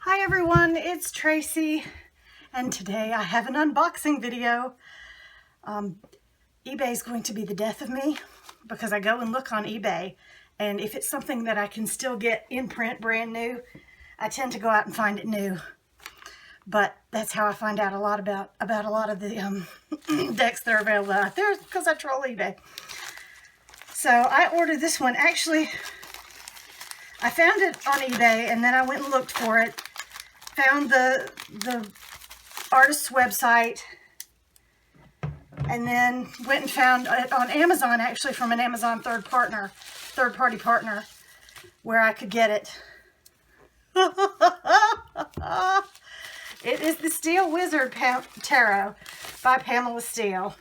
Hi everyone, it's Tracy, and today I have an unboxing video. eBay is going to be the death of me because I go and look on eBay, and if it's something that I can still get in print brand new, I tend to go out and find it new. But that's how I find out a lot about a lot of the decks that are available out there, because I troll eBay. So I ordered this one. Actually, I found it on eBay and then I went and looked for it. Found the artist's website, and then went and found it on Amazon, actually from an Amazon third-party partner, where I could get it. It is the Steele Wizard Tarot by Pamela Steele.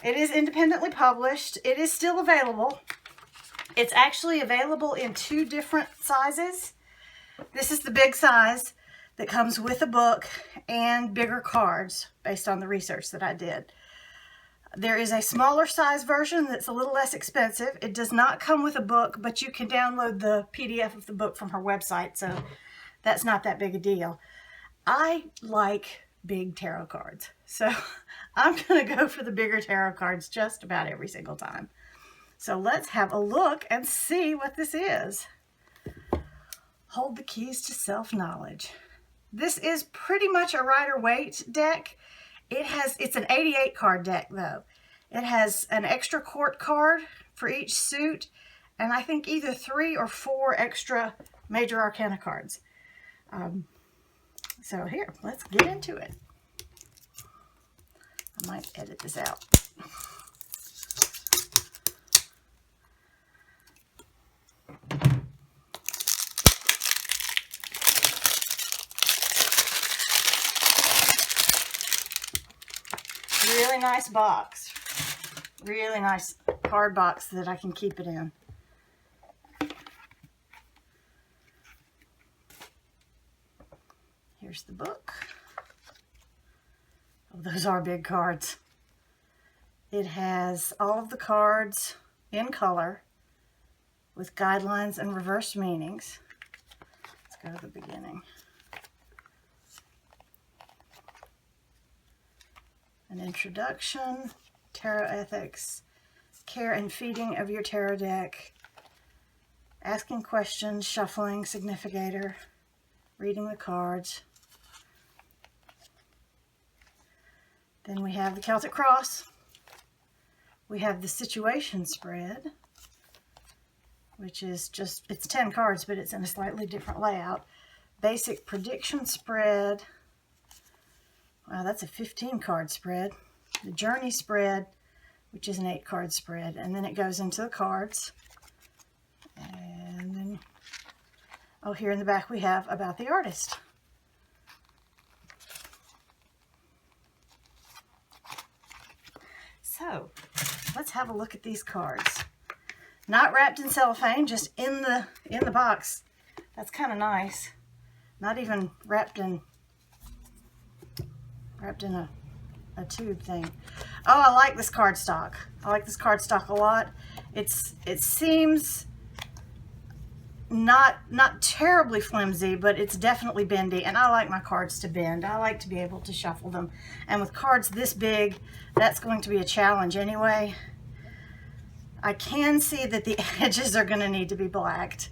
It is independently published. It is still available. It's actually available in two different sizes. This is the big size that comes with a book and bigger cards based on the research that I did. There is a smaller size version that's a little less expensive. It does not come with a book, but you can download the PDF of the book from her website, so that's not that big a deal. I like big tarot cards, so I'm going to go for the bigger tarot cards just about every single time. So let's have a look and see what this is. Hold the keys to self-knowledge. This is pretty much a Rider-Waite deck. It's an 88 card deck though. It has an extra court card for each suit, and I think either 3 or 4 extra major arcana cards. So here, let's get into it. I might edit this out. Really nice box. Really nice card box that I can keep it in. Here's the book. Oh, those are big cards. It has all of the cards in color with guidelines and reverse meanings. Let's go to the beginning. An introduction, tarot ethics, care and feeding of your tarot deck, asking questions, shuffling, significator, reading the cards. Then we have the Celtic Cross. We have the situation spread, which is just, it's 10 cards, but it's in a slightly different layout. Basic prediction spread. Wow, that's a 15 card spread. The journey spread, which is an 8 card spread. And then it goes into the cards. And then, oh, here in the back we have about the artist. So, let's have a look at these cards. Not wrapped in cellophane, just in the box. That's kind of nice. Not even wrapped in a tube thing. Oh, I like this cardstock. I like this cardstock a lot. It seems not terribly flimsy, but it's definitely bendy, and I like my cards to bend. I like to be able to shuffle them, and with cards this big, that's going to be a challenge anyway. I can see that the edges are going to need to be blacked,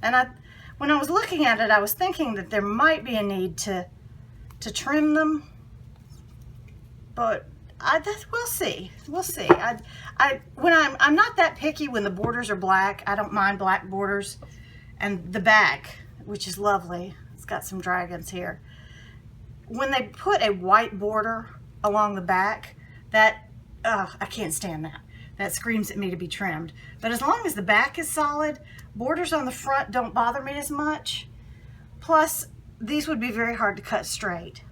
and when I was looking at it, I was thinking that there might be a need to trim them, but we'll see. We'll see. I'm not that picky when the borders are black. I don't mind black borders, and the back, which is lovely. It's got some dragons here. When they put a white border along the back, I can't stand that. That screams at me to be trimmed. But as long as the back is solid, borders on the front don't bother me as much. Plus, these would be very hard to cut straight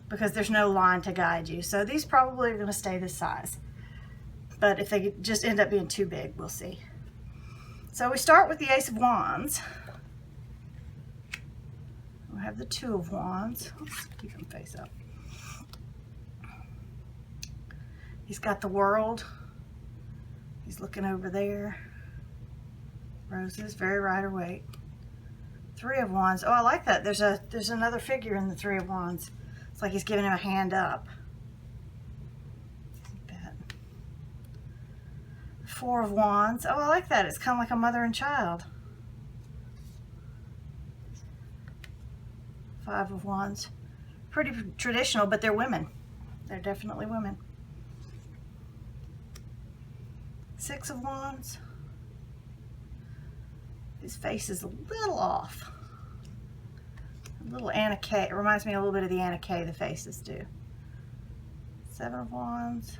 because there's no line to guide you. So these probably are going to stay this size. But if they just end up being too big, we'll see. So we start with the Ace of Wands. We have the Two of Wands. Let's keep him face up. He's got the World. He's looking over there. Roses, very Rider-Waite. Three of Wands. Oh, I like that. There's another figure in the Three of Wands. It's like he's giving him a hand up. Like that. Four of Wands. Oh, I like that. It's kind of like a mother and child. Five of Wands. Pretty traditional, but they're women. They're definitely women. Six of Wands. His face is a little off. A little Anna Kay. It reminds me a little bit of the Anna Kay, the faces do. Seven of Wands.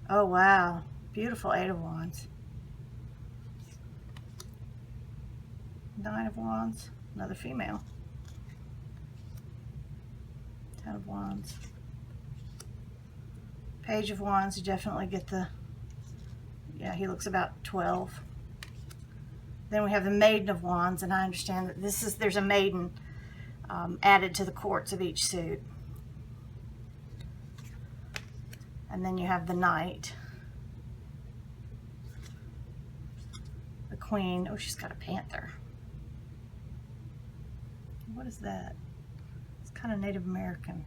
Oh, wow. Beautiful Eight of Wands. Nine of Wands. Another female. Ten of Wands. Page of Wands. You definitely get the... Yeah, he looks about 12. Then we have the Maiden of Wands, and I understand that there's a maiden added to the courts of each suit. And then you have the Knight. The Queen. Oh, she's got a panther. What is that? It's kind of Native American.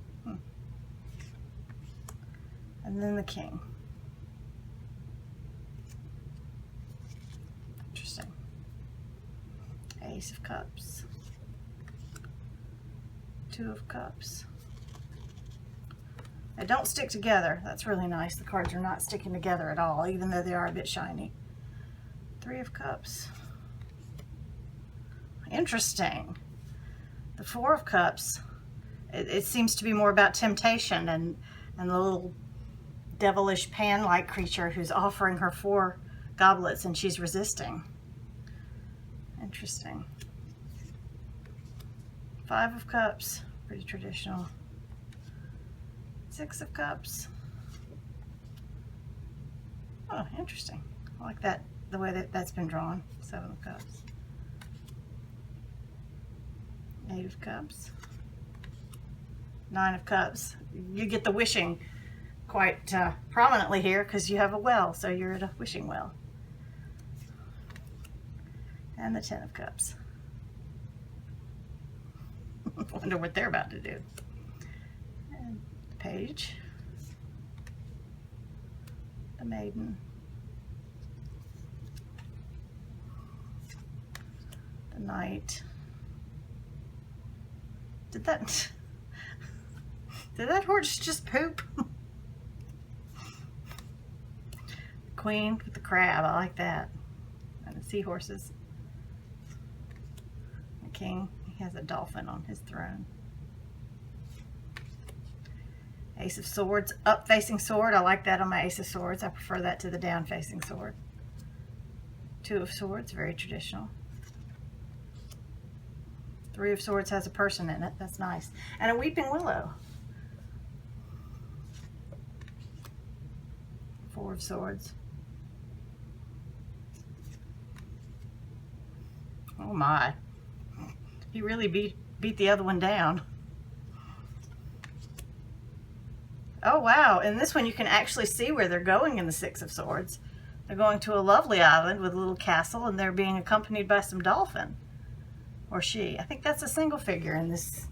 And then the King. Interesting. Ace of Cups. Two of Cups. They don't stick together. That's really nice. The cards are not sticking together at all, even though they are a bit shiny. Three of Cups. Interesting. The Four of Cups. It seems to be more about temptation and the little devilish pan-like creature who's offering her 4 goblets and she's resisting. Interesting. Five of Cups. Pretty traditional. Six of Cups. Oh, interesting. I like that, the way that's been drawn. Seven of Cups. Eight of Cups. Nine of Cups. You get the wishing quite prominently here because you have a well, so you're at a wishing well. And the Ten of Cups. Wonder what they're about to do. And the Page. The Maiden. The Knight. Did that horse just poop? Queen with the crab. I like that. And the seahorses. The King. He has a dolphin on his throne. Ace of Swords. Up facing sword. I like that on my Ace of Swords. I prefer that to the down facing sword. Two of Swords. Very traditional. Three of Swords has a person in it. That's nice. And a Weeping Willow. Four of Swords. Oh my. He really beat the other one down. Oh wow. In this one you can actually see where they're going in the Six of Swords. They're going to a lovely island with a little castle and they're being accompanied by some dolphin. Or she. I think that's a single figure in this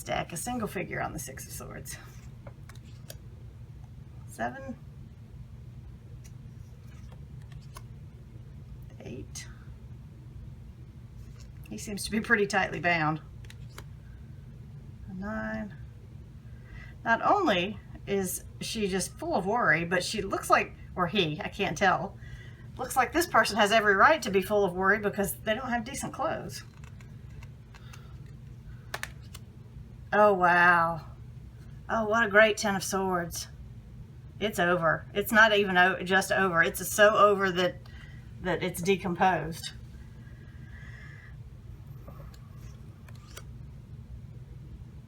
deck. A single figure on the Six of Swords. Seven. Eight. He seems to be pretty tightly bound. A nine. Not only is she just full of worry, but she looks like, or he, I can't tell, looks like this person has every right to be full of worry because they don't have decent clothes. Oh, wow. Oh, what a great Ten of Swords. It's over. It's not even just over. It's so over that it's decomposed.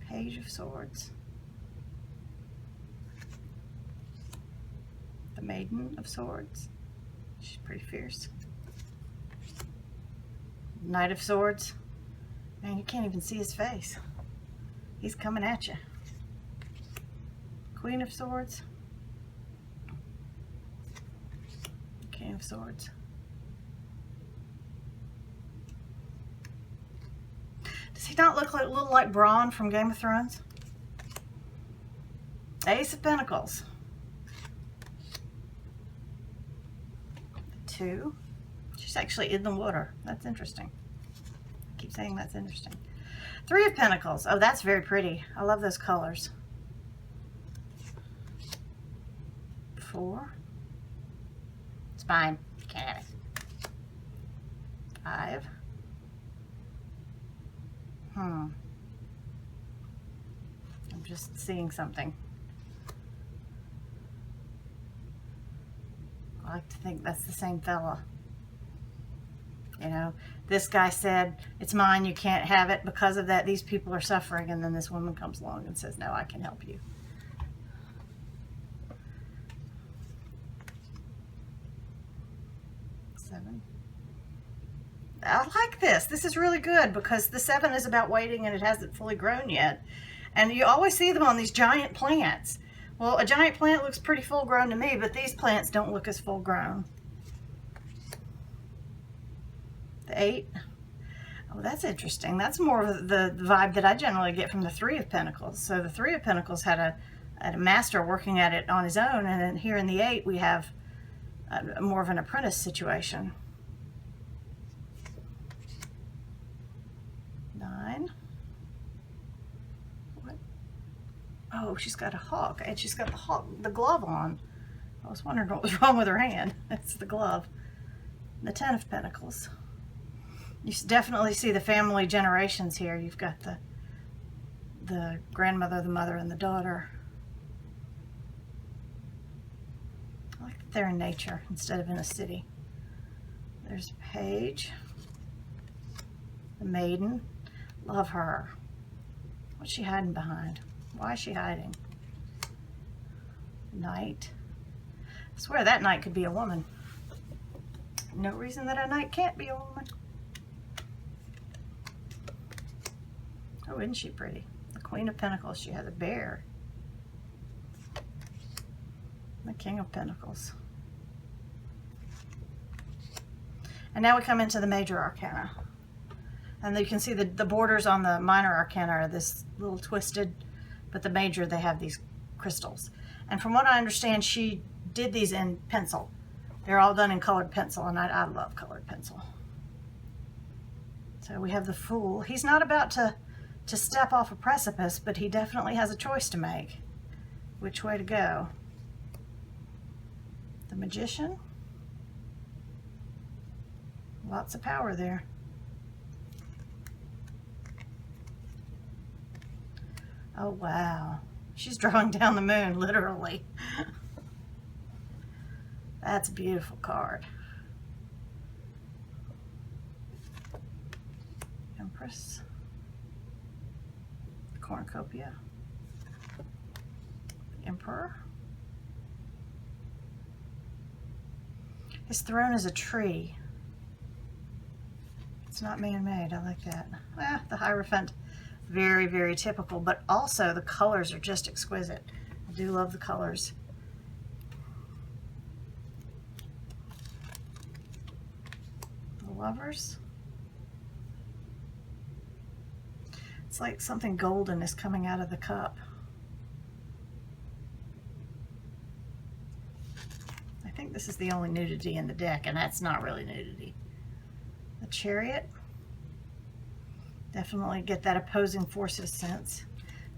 Page of Swords. The Maiden of Swords. She's pretty fierce. Knight of Swords. Man, you can't even see his face. He's coming at you. Queen of Swords. King of Swords. he not look like a little like Bronn from Game of Thrones? Ace of Pentacles. 2. She's actually in the water. That's interesting. I keep saying that's interesting. 3 of Pentacles. Oh, that's very pretty. I love those colors. 4. It's fine. You can't have it. 5. I'm just seeing something. I like to think that's the same fella. You know, this guy said, it's mine, you can't have it. Because of that, these people are suffering. And then this woman comes along and says, no, I can help you. I like this. This is really good because the 7 is about waiting and it hasn't fully grown yet. And you always see them on these giant plants. Well, a giant plant looks pretty full grown to me, but these plants don't look as full grown. The 8. Oh, that's interesting. That's more of the vibe that I generally get from the 3 of Pentacles. So the 3 of Pentacles had a master working at it on his own, and then here in the 8 we have more of an apprentice situation. 9. What? Oh, she's got a hawk, and she's got the glove on. I was wondering what was wrong with her hand. It's the glove. The 10 of Pentacles. You definitely see the family generations here. You've got the grandmother, the mother, and the daughter. I like that they're in nature instead of in a city. There's a Page. The Maiden. Love her. What's she hiding behind? Why is she hiding? Knight. I swear that knight could be a woman. No reason that a knight can't be a woman. Oh, isn't she pretty? The Queen of Pentacles. She has a bear. The King of Pentacles. And now we come into the major arcana. And you can see the borders on the minor arcana are this little twisted, but the major, they have these crystals. And from what I understand, she did these in pencil. They're all done in colored pencil, and I love colored pencil. So we have the Fool. He's not about to step off a precipice, but he definitely has a choice to make. Which way to go? The Magician. Lots of power there. Oh, wow. She's drawing down the moon, literally. That's a beautiful card. Empress. Cornucopia. Emperor. His throne is a tree. It's not man-made. I like that. The Hierophant. Very, very typical, but also the colors are just exquisite. I do love the colors. The Lovers. It's like something golden is coming out of the cup. I think this is the only nudity in the deck, and that's not really nudity. The Chariot. Definitely get that opposing forces sense.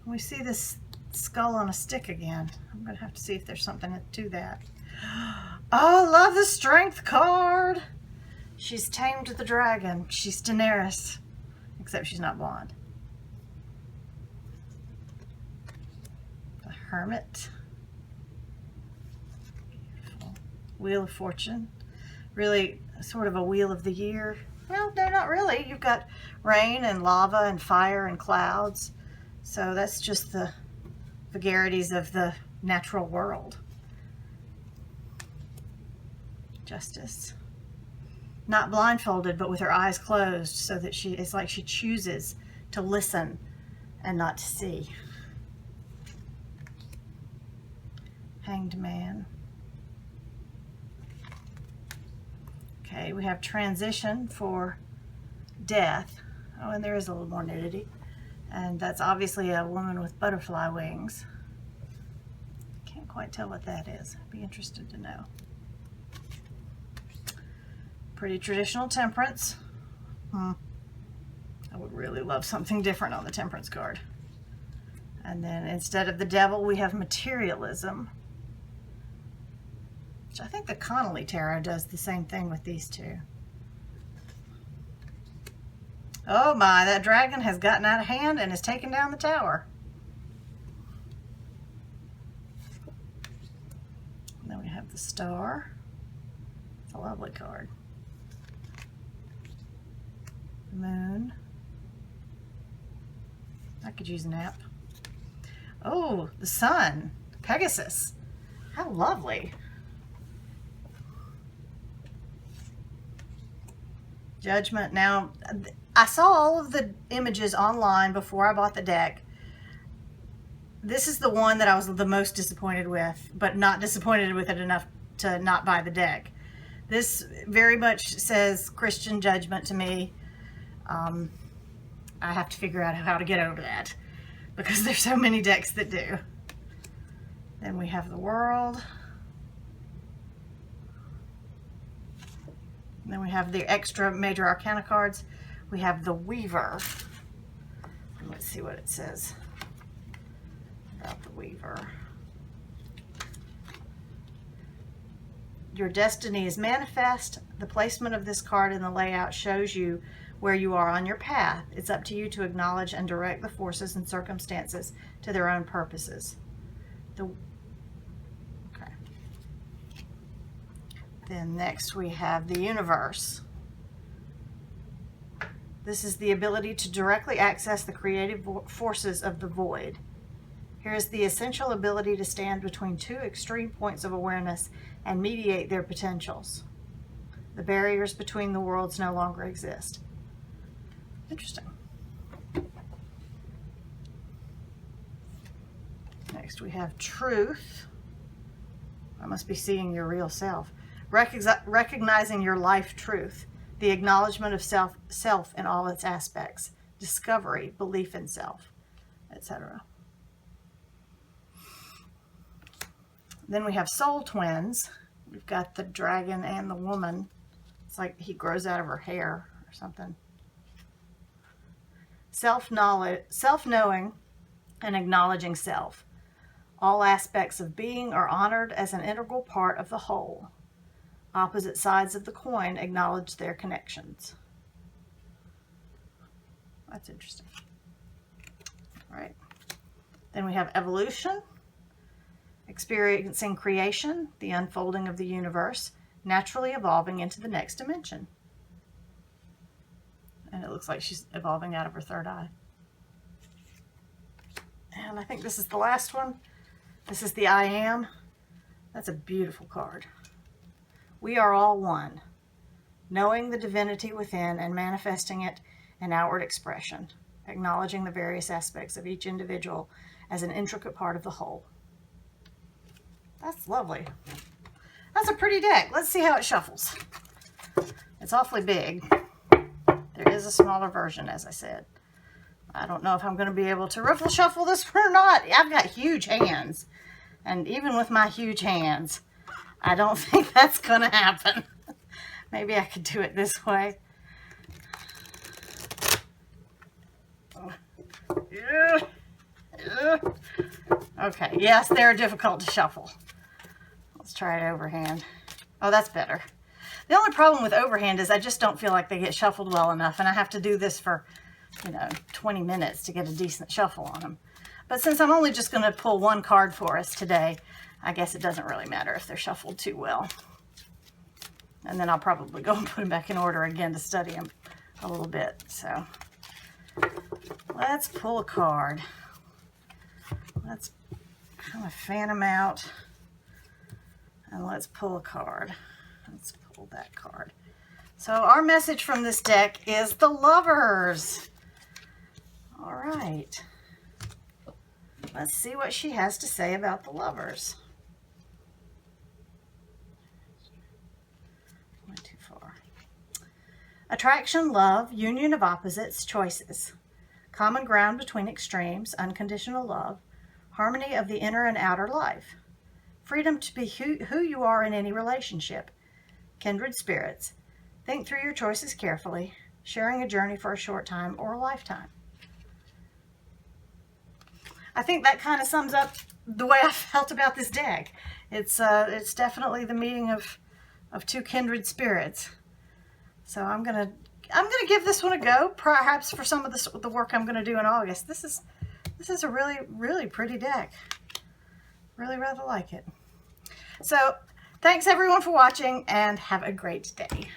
We see this skull on a stick again. I'm going to have to see if there's something to that. Oh, I love the Strength card. She's tamed the dragon. She's Daenerys, except she's not blonde. The Hermit. Beautiful. Wheel of Fortune. Really sort of a wheel of the year. Well, no, not really. You've got rain and lava and fire and clouds. So that's just the vagaries of the natural world. Justice. Not blindfolded, but with her eyes closed, so that it's like she chooses to listen and not to see. Hanged Man. Okay, we have Transition for Death. Oh, and there is a little more nudity. And that's obviously a woman with butterfly wings. Can't quite tell what that is. I'd be interested to know. Pretty traditional temperance. I would really love something different on the temperance card. And then instead of the devil, we have materialism. Which I think the Connolly Tarot does the same thing with these two. Oh my, that dragon has gotten out of hand and has taken down the tower. And then we have the star. It's a lovely card. The moon. I could use a nap. Oh, the sun. Pegasus. How lovely. Judgment. Now, I saw all of the images online before I bought the deck. This is the one that I was the most disappointed with, but not disappointed with it enough to not buy the deck. This very much says Christian Judgment to me. I have to figure out how to get over that because there's so many decks that do. Then we have the World. And then we have the extra major arcana cards. We have the Weaver. And let's see what it says about the Weaver. Your destiny is manifest. The placement of this card in the layout shows you where you are on your path. It's up to you to acknowledge and direct the forces and circumstances to their own purposes. Then next we have the Universe. This is the ability to directly access the creative forces of the void. Here is the essential ability to stand between two extreme points of awareness and mediate their potentials. The barriers between the worlds no longer exist. Interesting. Next we have Truth. I must be seeing your real self. Recognizing your life truth. The acknowledgement of self in all its aspects. Discovery, belief in self, etc. Then we have Soul Twins. We've got the dragon and the woman. It's like he grows out of her hair or something. Self-knowledge, self-knowing and acknowledging self. All aspects of being are honored as an integral part of the whole. Opposite sides of the coin acknowledge their connections. That's interesting. All right. Then we have Evolution. Experiencing creation, the unfolding of the universe, naturally evolving into the next dimension. And it looks like she's evolving out of her third eye. And I think this is the last one. This is the I Am. That's a beautiful card. We are all one, knowing the divinity within and manifesting it in outward expression, acknowledging the various aspects of each individual as an intricate part of the whole. That's lovely. That's a pretty deck. Let's see how it shuffles. It's awfully big. There is a smaller version, as I said. I don't know if I'm going to be able to riffle shuffle this or not. I've got huge hands. And even with my huge hands, I don't think that's going to happen. Maybe I could do it this way. Okay, yes, they're difficult to shuffle. Let's try it overhand. Oh, that's better. The only problem with overhand is I just don't feel like they get shuffled well enough, and I have to do this for, 20 minutes to get a decent shuffle on them. But since I'm only just going to pull one card for us today, I guess it doesn't really matter if they're shuffled too well. And then I'll probably go and put them back in order again to study them a little bit. So let's pull a card. Let's kind of fan them out. And let's pull a card. Let's pull that card. So our message from this deck is the Lovers. All right. Let's see what she has to say about the Lovers. Went too far. Attraction, love, union of opposites, choices. Common ground between extremes, unconditional love. Harmony of the inner and outer life. Freedom to be who you are in any relationship. Kindred spirits. Think through your choices carefully. Sharing a journey for a short time or a lifetime. I think that kind of sums up the way I felt about this deck. It's definitely the meeting of two kindred spirits. So I'm gonna give this one a go, perhaps for some of the work I'm gonna do in August. This is a really pretty deck. Really rather like it. So thanks everyone for watching, and have a great day.